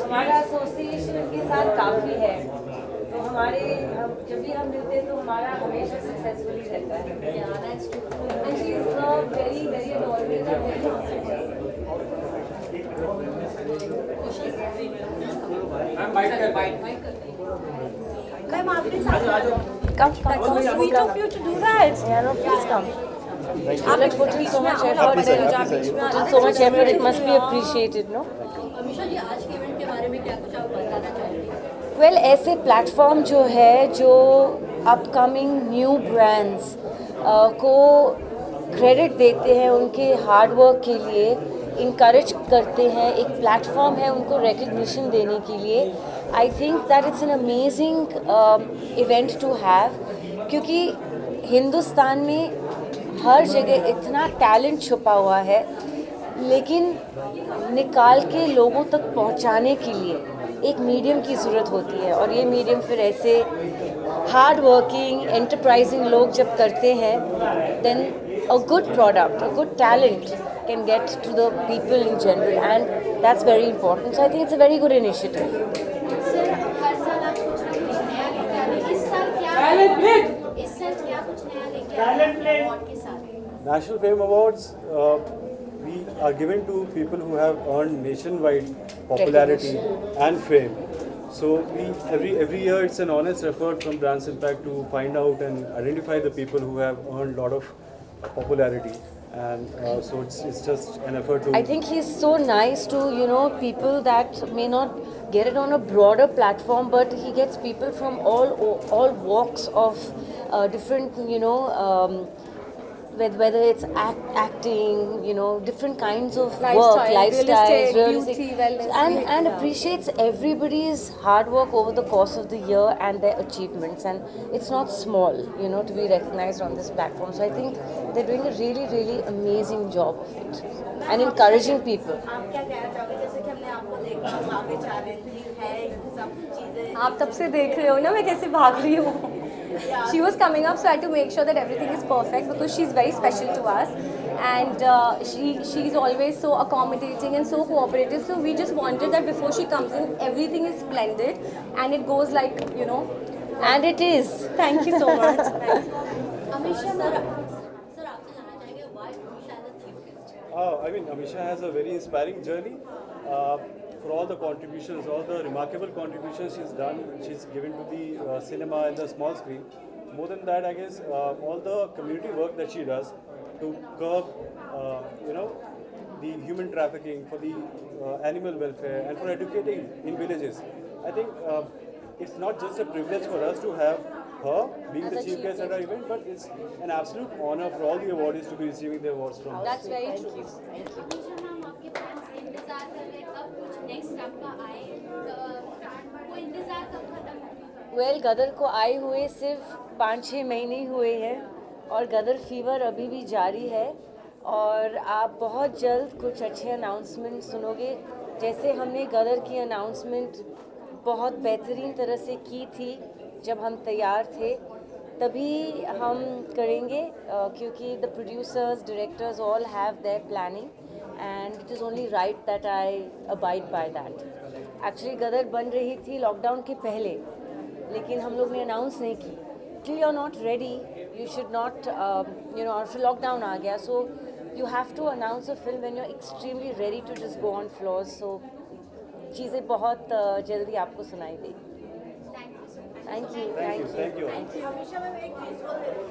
हमारा एसोसिएशन के साथ काफ़ी है, तो हमारे जब भी हम मिलते हैं तो हमारा हमेशा सक्सेसफुली रहता है। And she is very very adorable and very ma'am आपने साथ Come. sweet of you to do that. Yeah, no, please come. आप Like putting so much effort, so much effort, it must be appreciated, no? Amisha जी आज के event के बारे में क्या कुछ आप बताना चाहेंगे? वेल ऐसे प्लेटफॉर्म जो है जो अपकमिंग न्यू ब्रांड्स को क्रेडिट देते हैं उनके हार्ड वर्क के लिए, इनकरेज करते हैं, एक प्लेटफॉर्म है उनको रिकग्निशन देने के लिए। I think that it's an amazing event to have, क्योंकि हिंदुस्तान में हर जगह इतना टैलेंट छुपा हुआ है, लेकिन निकाल के लोगों तक पहुंचाने के लिए एक मीडियम की ज़रूरत होती है, और ये मीडियम फिर ऐसे हार्ड वर्किंग एंटरप्राइजिंग लोग जब करते हैं, then a good product, a good talent can get to the people in general, and that's very important. So I think it's a very good initiative. Sir हर साल आप कुछ ना कुछ नया लेके आ रहे हैं, इस साल क्या कुछ नया लेके आ रहे हैं अवार्ड के साथ? National Fame Awards we are given to people who have earned nationwide popularity and fame. So we every year it's an honest effort from Brands Impact to find out and identify the people who have earned a lot of popularity, and so it's just an effort to. I think he's so nice to, you know, people that may not get it on a broader platform, but he gets people from all walks of different, you know, whether it's acting, you know, different kinds of work, lifestyles, real estate, beauty, wellness, and appreciates everybody's hard work over the course of the year and their achievements. And it's not small, you know, to be recognized on this platform. So I think they're doing a really, really amazing job of it and encouraging people. आप क्या कहना चाहोगे, जैसे कि हमने आपको देखा वहाँ पे चैलेंजिंग है सब चीज़ें, आप तब से देख रहे हो ना मैं कैसे भाग रही हूँ. She was coming up, so I had to make sure that everything is perfect because she's very special to us, and she's always so accommodating and so cooperative. So we just wanted that before she comes in, everything is splendid and it goes like, you know. And it is. Thank you so much. Thank you. Amisha sir, आपसे जानना चाहेंगे why Amisha as a chief guest? I mean, Amisha has a very inspiring journey. For all the contributions, all the remarkable contributions she's done, she's given to the cinema and the small screen. More than that, I guess all the community work that she does to curb, you know, the human trafficking, for the animal welfare, and for educating in villages. I think it's not just a privilege for us to have her being the chief guest at our event, but it's an absolute honor for all the awardees to be receiving the awards from us. That's very true. Thank you. amisha ma'am आपके fans इंतजार कर रहे हैं कब कुछ next आपका आए, वो इंतजार कब खत्म होगा? वेल गदर को आए हुए सिर्फ 5-6 महीने ही हुए हैं, और गदर फीवर अभी भी जारी है, और आप बहुत जल्द कुछ अच्छे अनाउंसमेंट सुनोगे। जैसे हमने गदर की अनाउंसमेंट बहुत बेहतरीन तरह से की थी जब हम तैयार थे, तभी हम करेंगे, क्योंकि the producers directors all have their planning, and it is only right that I abide by that. Actually Gadar बन रही थी लॉकडाउन के पहले, लेकिन हम लोग ने अनाउंस नहीं की। Till you are not ready you should not, you know, और फिर लॉकडाउन आ गया, so you have to announce a film when you are extremely ready to just go on floors. So चीज़ें बहुत जल्दी आपको सुनाई देगी। Thank you, Thank you, thank you. हमेशा मैं एक चीज बोल रही हूँ,